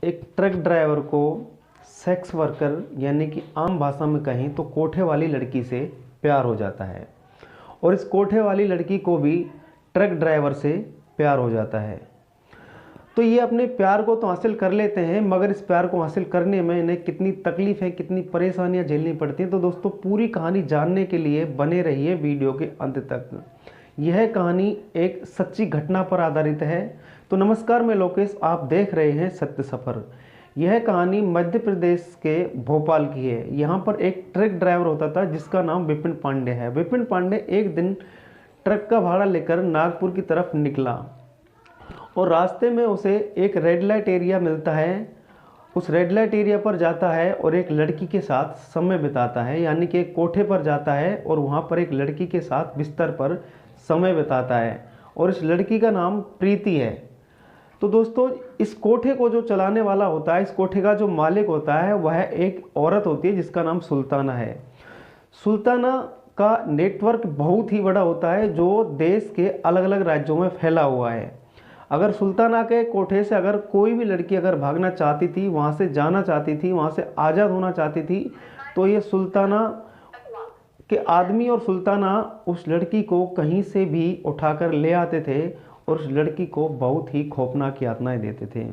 एक truck driver को sex worker यानी कि आम भाषा में कहें तो कोठे वाली लड़की से प्यार हो जाता है और इस कोठे वाली लड़की को भी ट्रक ड्राइवर से प्यार हो जाता है। तो ये अपने प्यार को तो हासिल कर लेते हैं, मगर इस प्यार को हासिल करने में इन्हें कितनी तकलीफ है, कितनी परेशानियां झेलनी पड़ती हैं। तो दोस्तों, पूरी कहानी जानने के लिए बने रहिए वीडियो के अंत तक। यह कहानी एक सच्ची घटना पर आधारित है। तो नमस्कार, मैं लोकेश, आप देख रहे हैं सत्य सफ़र। यह कहानी मध्य प्रदेश के भोपाल की है। यहाँ पर एक ट्रक ड्राइवर होता था जिसका नाम विपिन पांडे है। विपिन पांडे एक दिन ट्रक का भाड़ा लेकर नागपुर की तरफ निकला और रास्ते में उसे एक रेड लाइट एरिया मिलता है। उस रेड लाइट एरिया पर जाता है और एक लड़की के साथ समय बिताता है, यानी कि एक कोठे पर जाता है और वहाँ पर एक लड़की के साथ बिस्तर पर समय बिताता है और इस लड़की का नाम प्रीति है। तो दोस्तों, इस कोठे को जो चलाने वाला होता है, इस कोठे का जो मालिक होता है, वह एक औरत होती है जिसका नाम सुल्ताना है। सुल्ताना का नेटवर्क बहुत ही बड़ा होता है जो देश के अलग अलग राज्यों में फैला हुआ है। अगर सुल्ताना के कोठे से अगर कोई भी लड़की अगर भागना चाहती थी, वहाँ से जाना चाहती थी, वहाँ से आज़ाद होना चाहती थी, तो ये सुल्ताना के आदमी और सुल्ताना उस लड़की को कहीं से भी उठाकर ले आते थे और उस लड़की को बहुत ही खौफनाक यातनाएं देते थे,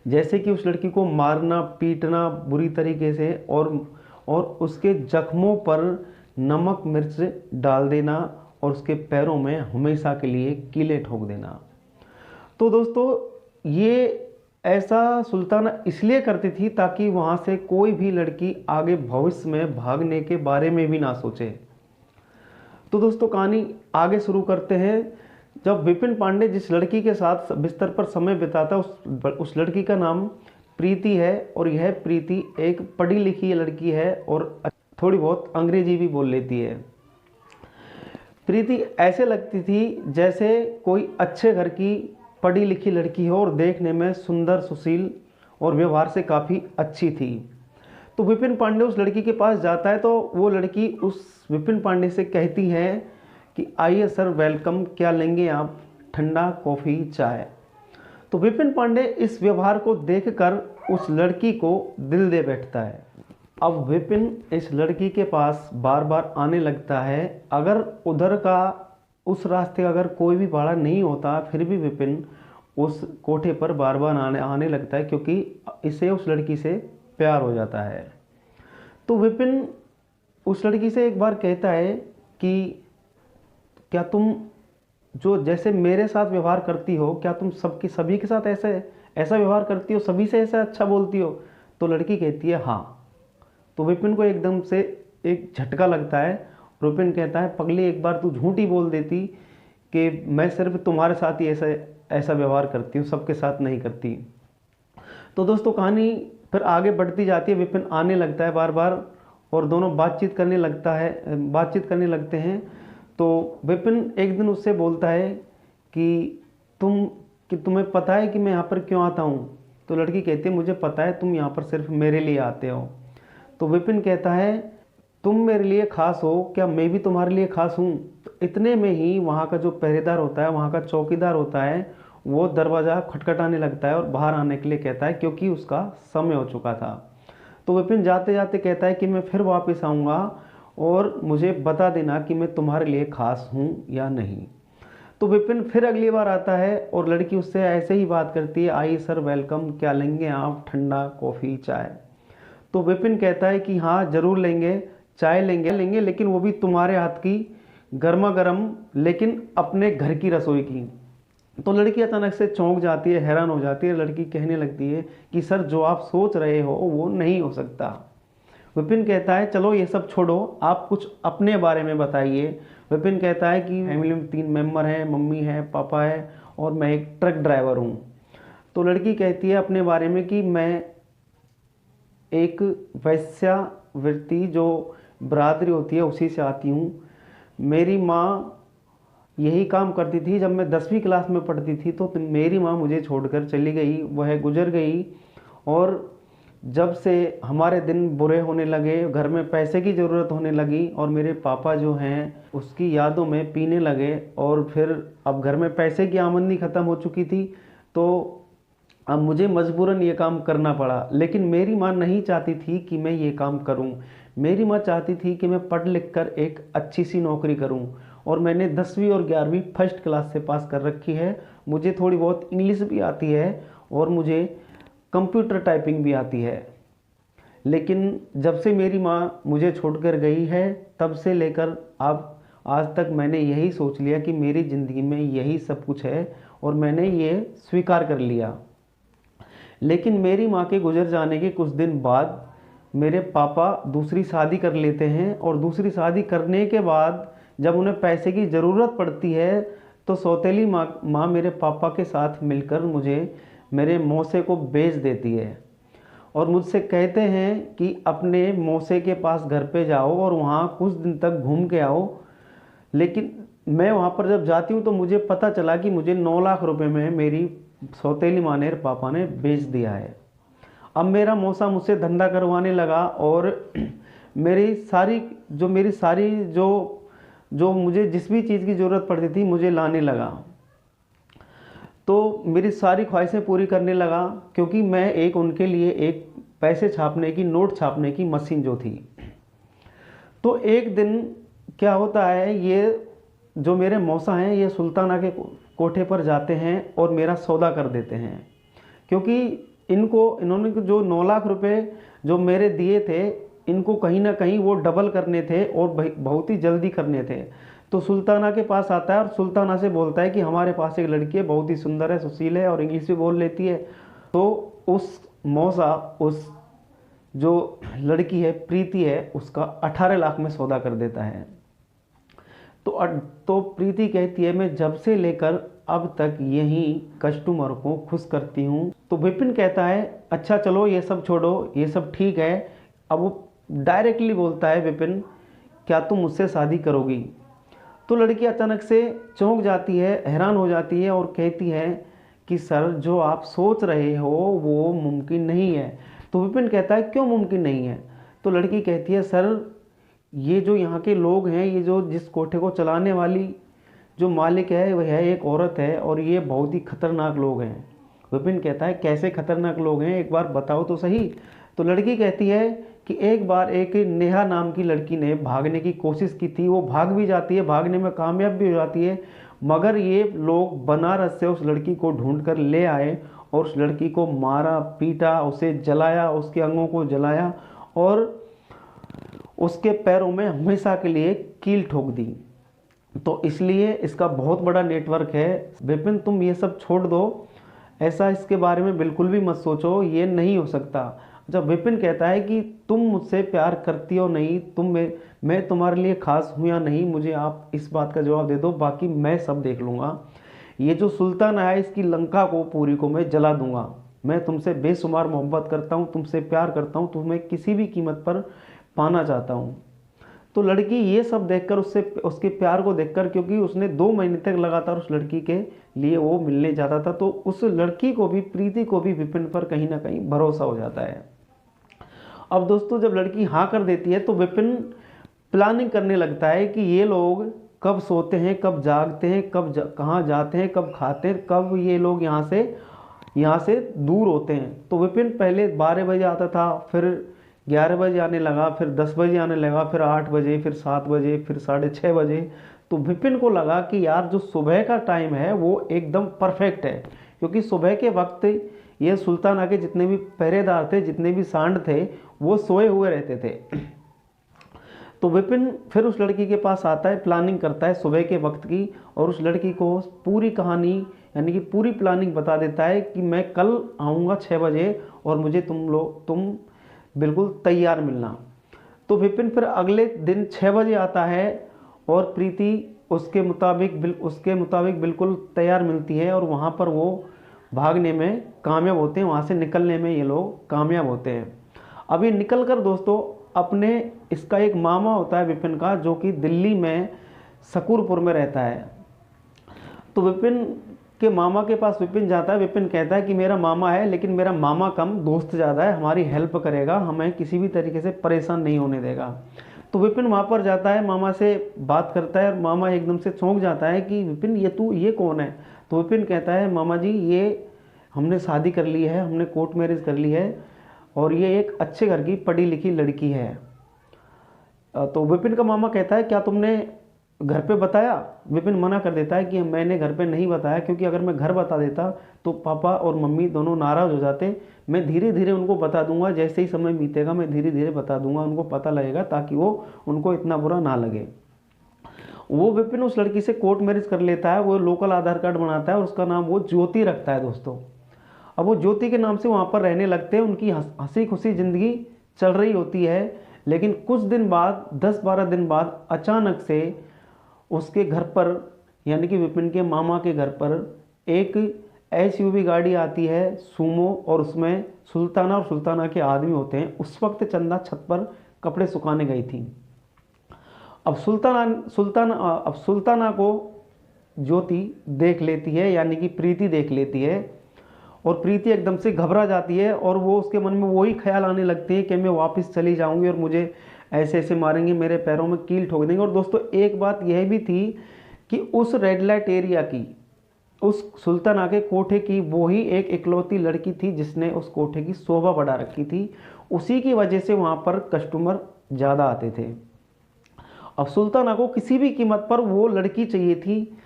जैसे कि उस लड़की को मारना, पीटना बुरी तरीके से और उसके जख्मों पर नमक मिर्च डाल देना और उसके पैरों में हमेशा के लिए कीले ठोक देना। तो दोस्तों, ये ऐसा सुल्ताना इसलिए करती थी ताकि वहाँ से कोई भी लड़की आगे भविष्य में भागने के बारे में भी ना सोचे। तो दोस्तों, कहानी आगे शुरू करते हैं। जब विपिन पांडे जिस लड़की के साथ बिस्तर पर समय बिताता उस लड़की का नाम प्रीति है और यह प्रीति एक पढ़ी लिखी लड़की है और थोड़ी बहुत अंग्रेजी भी बोल लेती है। प्रीति ऐसे लगती थी जैसे कोई अच्छे घर की पढ़ी लिखी लड़की हो और देखने में सुंदर, सुशील और व्यवहार से काफ़ी अच्छी थी। तो विपिन पांडे उस लड़की के पास जाता है तो वो लड़की उस विपिन पांडे से कहती है कि आइए सर, वेलकम, क्या लेंगे आप, ठंडा, कॉफ़ी, चाय। तो विपिन पांडे इस व्यवहार को देखकर उस लड़की को दिल दे बैठता है। अब विपिन इस लड़की के पास बार बार आने लगता है। अगर उधर का उस रास्ते का अगर कोई भी भाड़ा नहीं होता, फिर भी विपिन उस कोठे पर बार बार आने लगता है, क्योंकि इसे उस लड़की से प्यार हो जाता है। तो विपिन उस लड़की से एक बार कहता है कि क्या तुम जो जैसे मेरे साथ व्यवहार करती हो, क्या तुम सभी के साथ ऐसा व्यवहार करती हो, सभी से ऐसा अच्छा बोलती हो? तो लड़की कहती है हाँ। तो विपिन को एकदम से एक झटका लगता है। विपिन कहता है, पगली, एक बार तू झूठी बोल देती कि मैं सिर्फ तुम्हारे साथ ही ऐसा व्यवहार करती हूँ, सबके साथ नहीं करती। तो दोस्तों, कहानी फिर आगे बढ़ती जाती है। विपिन आने लगता है बार बार और दोनों बातचीत करने लगते हैं। तो विपिन एक दिन उससे बोलता है कि तुम्हें पता है कि मैं यहाँ पर क्यों आता हूँ? तो लड़की कहती है, मुझे पता है, तुम यहाँ पर सिर्फ मेरे लिए आते हो। तो विपिन कहता है, तुम मेरे लिए खास हो, क्या मैं भी तुम्हारे लिए खास हूँ? तो इतने में ही वहाँ का जो पहरेदार होता है, वहाँ का चौकीदार होता है, वो दरवाज़ा खटखटाने लगता है और बाहर आने के लिए कहता है, क्योंकि उसका समय हो चुका था। तो विपिन जाते जाते कहता है कि मैं फिर वापस आऊँगा और मुझे बता देना कि मैं तुम्हारे लिए खास हूँ या नहीं। तो विपिन फिर अगली बार आता है और लड़की उससे ऐसे ही बात करती है, आइए सर, वेलकम, क्या लेंगे आप, ठंडा, कॉफ़ी, चाय? तो विपिन कहता है कि हाँ ज़रूर लेंगे, चाय लेंगे, लेकिन वो भी तुम्हारे हाथ की, गर्मा गर्म, लेकिन अपने घर की रसोई की। तो लड़की अचानक से चौंक जाती है, हैरान हो जाती है। लड़की कहने लगती है कि सर, जो आप सोच रहे हो वो नहीं हो सकता। विपिन कहता है, चलो ये सब छोड़ो, आप कुछ अपने बारे में बताइए। विपिन कहता है कि फैमिली में 3 मेंबर हैं, मम्मी है, पापा है और मैं एक ट्रक ड्राइवर हूँ। तो लड़की कहती है अपने बारे में कि मैं एक वैश्यावृत्ति जो बरादरी होती है उसी से आती हूँ। मेरी माँ यही काम करती थी। जब मैं 10वीं क्लास में पढ़ती थी तो मेरी माँ मुझे छोड़कर चली गई, वह गुजर गई। और जब से हमारे दिन बुरे होने लगे, घर में पैसे की ज़रूरत होने लगी और मेरे पापा जो हैं उसकी यादों में पीने लगे और फिर अब घर में पैसे की आमदनी ख़त्म हो चुकी थी, तो अब मुझे मजबूरन ये काम करना पड़ा, लेकिन मेरी माँ नहीं चाहती थी कि मैं ये काम करूं। मेरी माँ चाहती थी कि मैं पढ़ लिख कर एक अच्छी सी नौकरी करूं। और मैंने 10वीं और 11वीं फर्स्ट क्लास से पास कर रखी है। मुझे थोड़ी बहुत इंग्लिश भी आती है और मुझे कंप्यूटर टाइपिंग भी आती है। लेकिन जब से मेरी माँ मुझे छोड़कर गई है, तब से लेकर अब आज तक मैंने यही सोच लिया कि मेरी ज़िंदगी में यही सब कुछ है, और मैंने ये स्वीकार कर लिया। लेकिन मेरी माँ के गुजर जाने के कुछ दिन बाद मेरे पापा दूसरी शादी कर लेते हैं, और दूसरी शादी करने के बाद जब उन्हें पैसे की ज़रूरत पड़ती है तो सौतेली माँ मेरे पापा के साथ मिलकर मुझे मेरे मौसे को बेच देती है, और मुझसे कहते हैं कि अपने मौसे के पास घर पे जाओ और वहाँ कुछ दिन तक घूम के आओ। लेकिन मैं वहाँ पर जब जाती हूँ तो मुझे पता चला कि मुझे 9 लाख रुपए में मेरी सौतेली माँ ने, पापा ने बेच दिया है। अब मेरा मौसा मुझसे धंधा करवाने लगा, और मेरी सारी जो मुझे जिस भी चीज़ की ज़रूरत पड़ती थी मुझे लाने लगा। तो मेरी सारी ख्वाहिशें पूरी करने लगा, क्योंकि मैं एक उनके लिए एक पैसे छापने की, नोट छापने की मशीन जो थी। तो एक दिन क्या होता है, ये जो मेरे मौसा हैं ये सुल्ताना के कोठे पर जाते हैं और मेरा सौदा कर देते हैं, क्योंकि इन्होंने जो 9 लाख रुपए जो मेरे दिए थे, इनको कहीं ना कहीं वो डबल करने थे और बहुत ही जल्दी करने थे। तो सुल्ताना के पास आता है और सुल्ताना से बोलता है कि हमारे पास एक लड़की है, बहुत ही सुंदर है, सुशील है और इंग्लिश भी बोल लेती है। तो उस मौसा उस जो लड़की है, प्रीति है, उसका 18 लाख में सौदा कर देता है। तो प्रीति कहती है मैं जब से लेकर अब तक यही कस्टमर को खुश करती हूँ। तो विपिन कहता है अच्छा चलो ये सब छोड़ो, ये सब ठीक है। अब वो डायरेक्टली बोलता है विपिन, क्या तुम मुझसे शादी करोगी? तो लड़की अचानक से चौंक जाती है, हैरान हो जाती है और कहती है कि सर जो आप सोच रहे हो वो मुमकिन नहीं है। तो विपिन कहता है क्यों मुमकिन नहीं है? तो लड़की कहती है सर ये जो यहाँ के लोग हैं, ये जो जिस कोठे को चलाने वाली जो मालिक है वह है एक औरत है, और ये बहुत ही खतरनाक लोग हैं। विपिन कहता है कैसे खतरनाक लोग हैं, एक बार बताओ तो सही। तो लड़की कहती है कि एक बार एक नेहा नाम की लड़की ने भागने की कोशिश की थी, वो भाग भी जाती है, भागने में कामयाब भी हो जाती है, मगर ये लोग बनारस से उस लड़की को ढूंढ कर ले आए और उस लड़की को मारा, पीटा, उसे जलाया, उसके अंगों को जलाया और उसके पैरों में हमेशा के लिए कील ठोक दी। तो इसलिए इसका बहुत बड़ा नेटवर्क है। विपिन तुम ये सब छोड़ दो, ऐसा इसके बारे में बिल्कुल भी मत सोचो, ये नहीं हो सकता। जब विपिन कहता है कि तुम मुझसे प्यार करती हो नहीं, मैं तुम्हारे लिए खास हूँ या नहीं, मुझे आप इस बात का जवाब दे दो, बाकी मैं सब देख लूँगा। ये जो सुल्तान है इसकी लंका को पूरी को मैं जला दूंगा। मैं तुमसे बेशुमार मोहब्बत करता हूँ, तुमसे प्यार करता हूँ, तुम्हें किसी भी कीमत पर पाना चाहता हूँ। तो लड़की ये सब देखकर उसके प्यार को देखकर, क्योंकि उसने 2 महीने तक लगातार उस लड़की के लिए वो मिलने जाता था, तो उस लड़की को भी, प्रीति को भी विपिन पर कहीं ना कहीं भरोसा हो जाता है। अब दोस्तों जब लड़की हाँ कर देती है तो विपिन प्लानिंग करने लगता है कि ये लोग कब सोते हैं, कब जागते हैं, कहाँ जाते हैं, कब खाते हैं, कब ये लोग यहाँ से दूर होते हैं। तो विपिन पहले 12 बजे आता था, फिर 11 बजे आने लगा, फिर 10 बजे आने लगा, फिर 8 बजे, फिर 7 बजे, फिर 6:30 बजे। तो विपिन को लगा कि यार जो सुबह का टाइम है वो एकदम परफेक्ट है, क्योंकि सुबह के वक्त ये सुल्ताना के जितने भी पहरेदार थे, जितने भी सांड थे, वो सोए हुए रहते थे। तो विपिन फिर उस लड़की के पास आता है, प्लानिंग करता है सुबह के वक्त की, और उस लड़की को पूरी कहानी यानी कि पूरी प्लानिंग बता देता है कि मैं कल आऊँगा 6 बजे और मुझे तुम बिल्कुल तैयार मिलना। तो विपिन फिर अगले दिन 6 बजे आता है और प्रीति उसके मुताबिक बिल्कुल तैयार मिलती है, और वहाँ पर वो भागने में कामयाब होते हैं, वहाँ से निकलने में ये लोग कामयाब होते हैं। अब ये निकल कर दोस्तों इसका एक मामा होता है विपिन का, जो कि दिल्ली में शकूरपुर में रहता है। तो विपिन के मामा के पास विपिन जाता है। विपिन कहता है कि मेरा मामा है, लेकिन मेरा मामा कम, दोस्त ज़्यादा है, हमारी हेल्प करेगा, हमें किसी भी तरीके से परेशान नहीं होने देगा। तो विपिन वहाँ पर जाता है, मामा से बात करता है, और मामा एकदम से चौंक जाता है कि विपिन ये कौन है? तो विपिन कहता है मामा जी ये हमने शादी कर ली है, हमने कोर्ट मैरिज कर ली है और ये एक अच्छे घर की पढ़ी लिखी लड़की है। तो विपिन का मामा कहता है क्या तुमने घर पे बताया? विपिन मना कर देता है कि मैंने घर पे नहीं बताया, क्योंकि अगर मैं घर बता देता तो पापा और मम्मी दोनों नाराज़ हो जाते। मैं धीरे धीरे उनको बता दूंगा, जैसे ही समय बीतेगा मैं धीरे धीरे बता दूंगा, उनको पता लगेगा, ताकि वो उनको इतना बुरा ना लगे। वो विपिन उस लड़की से कोर्ट मैरिज कर लेता है, वो लोकल आधार कार्ड बनाता है और उसका नाम वो ज्योति रखता है दोस्तों। अब वो ज्योति के नाम से वहाँ पर रहने लगते हैं, उनकी हंसी खुशी ज़िंदगी चल रही होती है। लेकिन कुछ दिन बाद, 10-12 दिन बाद अचानक से उसके घर पर, यानी कि विपिन के मामा के घर पर एक SUV गाड़ी आती है, सूमो, और उसमें सुल्ताना और सुल्ताना के आदमी होते हैं। उस वक्त चंदा छत पर कपड़े सुखाने गई थी। अब सुल्ताना को ज्योति देख लेती है, यानी कि प्रीति देख लेती है, और प्रीति एकदम से घबरा जाती है और वो उसके मन में वही ख्याल आने लगते हैं कि मैं वापस चली जाऊंगी और मुझे ऐसे ऐसे मारेंगे, मेरे पैरों में कील ठोक देंगे। और दोस्तों एक बात यह भी थी कि उस रेड लाइट एरिया की, उस सुल्ताना के कोठे की वो ही एक इकलौती लड़की थी जिसने उस कोठे की शोभा बढ़ा रखी थी। उसी की वजह से वहाँ पर कस्टमर ज़्यादा आते थे। अब सुल्ताना को किसी भी कीमत पर वो लड़की चाहिए थी।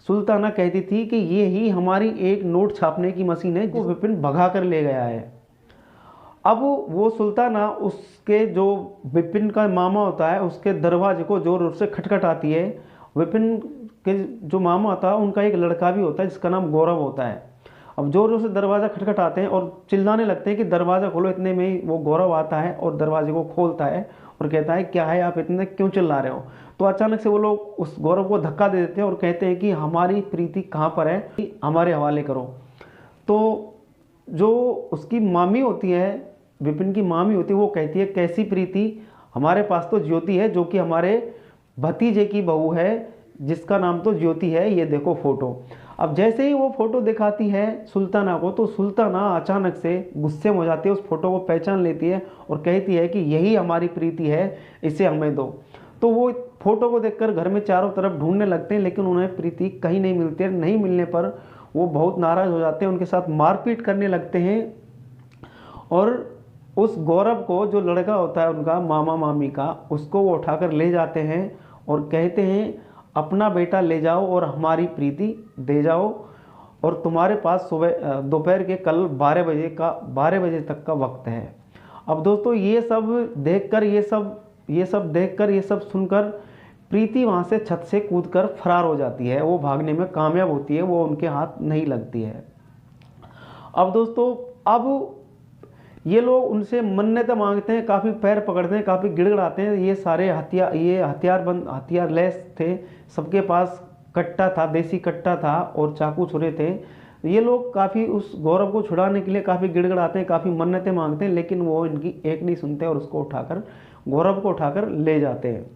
सुल्ताना कहती थी कि ये ही हमारी एक नोट छापने की मशीन है, जो विपिन भगा कर ले गया है। अब वो सुल्ताना उसके जो विपिन का मामा होता है उसके दरवाजे को जोर जोर से खटखटाती है। विपिन के जो मामा था उनका एक लड़का भी होता है जिसका नाम गौरव होता है। अब जोर जोर से दरवाज़ा खटखटाते हैं और चिल्लाने लगते हैं कि दरवाज़ा खोलो। इतने में ही वो गौरव आता है और दरवाजे को खोलता है और कहता है क्या है, आप इतने क्यों चिल्ला रहे हो? तो अचानक से वो लोग उस गौरव को धक्का दे देते हैं और कहते हैं कि हमारी प्रीति कहाँ पर है, हमारे हवाले करो। तो जो उसकी मामी होती है, विपिन की मामी होती है, वो कहती है कैसी प्रीति, हमारे पास तो ज्योति है जो कि हमारे भतीजे की बहू है, जिसका नाम तो ज्योति है, ये देखो फोटो। अब जैसे ही वो फोटो दिखाती है सुल्ताना को, तो सुल्ताना अचानक से गुस्से में हो जाती है, उस फोटो को पहचान लेती है और कहती है कि यही हमारी प्रीति है, इसे हमें दो। तो वो फोटो को देखकर घर में चारों तरफ ढूंढने लगते हैं, लेकिन उन्हें प्रीति कहीं नहीं मिलती है। नहीं मिलने पर वो बहुत नाराज़ हो जाते हैं, उनके साथ मारपीट करने लगते हैं और उस गौरव को, जो लड़का होता है उनका मामा मामी का, उसको वो उठाकर ले जाते हैं और कहते हैं अपना बेटा ले जाओ और हमारी प्रीति दे जाओ, और तुम्हारे पास सुबह दोपहर के कल 12 बजे तक का वक्त है। अब दोस्तों ये सब देखकर, ये सब सुनकर प्रीति वहाँ से छत से कूदकर फरार हो जाती है। वो भागने में कामयाब होती है, वो उनके हाथ नहीं लगती है। अब दोस्तों अब ये लोग उनसे मन्नतें मांगते हैं, काफ़ी पैर पकड़ते हैं, काफ़ी गिड़गिड़ाते हैं। ये सारे हथियार लेस थे, सबके पास कट्टा था, देसी कट्टा था और चाकू छुरे थे। ये लोग काफ़ी उस गौरव को छुड़ाने के लिए काफ़ी गिड़गिड़ाते हैं, काफ़ी मन्नतें मांगते हैं, लेकिन वो इनकी एक नहीं सुनते और उसको उठाकर, गौरव को उठाकर ले जाते हैं।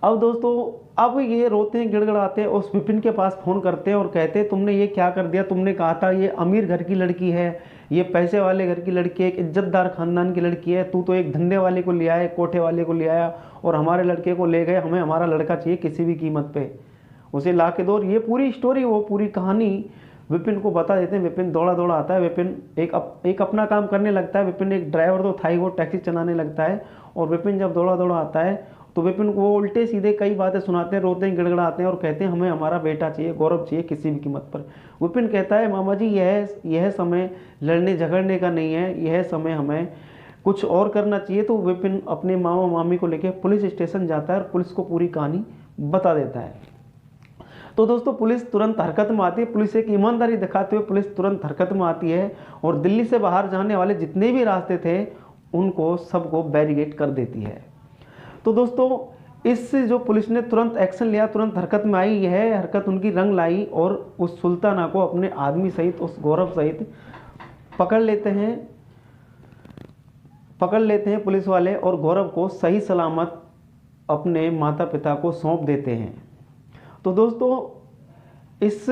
अब दोस्तों अब ये रोते हैं, गिड़गिड़ाते हैं, उस विपिन के पास फ़ोन करते हैं और कहते हैं तुमने ये क्या कर दिया, तुमने कहा था ये अमीर घर की लड़की है, ये पैसे वाले घर की लड़की है, एक इज्जतदार ख़ानदान की लड़की है, तू तो एक धंधे वाले को ले आया, कोठे वाले को ले आया और हमारे लड़के को ले गए, हमें हमारा लड़का चाहिए किसी भी कीमत पे, उसे ला के दो। और ये पूरी स्टोरी, वो पूरी कहानी विपिन को बता देते हैं। विपिन दौड़ा दौड़ा आता है, विपिन एक अपना काम करने लगता है। विपिन एक ड्राइवर तो था ही, वो टैक्सी चलाने लगता है और विपिन जब दौड़ा दौड़ा आता है तो विपिन को वो उल्टे सीधे कई बातें सुनाते हैं, रोते हैं, गिड़गिड़ाते हैं और कहते हैं हमें हमारा बेटा चाहिए, गौरव चाहिए किसी भी कीमत पर। विपिन कहता है मामा जी यह समय लड़ने झगड़ने का नहीं है, यह समय हमें कुछ और करना चाहिए। तो विपिन अपने मामा मामी को लेकर पुलिस स्टेशन जाता है और पुलिस को पूरी कहानी बता देता है। तो दोस्तों पुलिस तुरंत हरकत में आती है, पुलिस एक ईमानदारी दिखाते हुए पुलिस तुरंत हरकत में आती है और दिल्ली से बाहर जाने वाले जितने भी रास्ते थे उनको सबको बैरिकेड कर देती है। तो दोस्तों इस जो पुलिस ने तुरंत एक्शन लिया, तुरंत हरकत में आई, यह हरकत उनकी रंग लाई और उस सुल्ताना को अपने आदमी सहित, उस गौरव सहित पकड़ लेते हैं पुलिस वाले और गौरव को सही सलामत अपने माता पिता को सौंप देते हैं। तो दोस्तों इस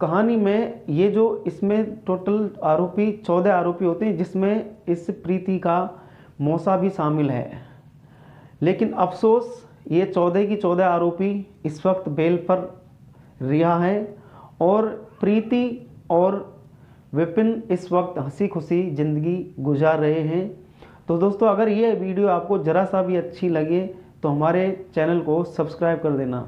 कहानी में ये जो इसमें टोटल आरोपी 14 आरोपी होते हैं, जिसमें इस प्रीति का मौसा भी शामिल है। लेकिन अफसोस ये 14 की 14 आरोपी इस वक्त बेल पर रिहा हैं और प्रीति और विपिन इस वक्त हंसी खुशी ज़िंदगी गुजार रहे हैं। तो दोस्तों, अगर ये वीडियो आपको ज़रा सा भी अच्छी लगे तो हमारे चैनल को सब्सक्राइब कर देना।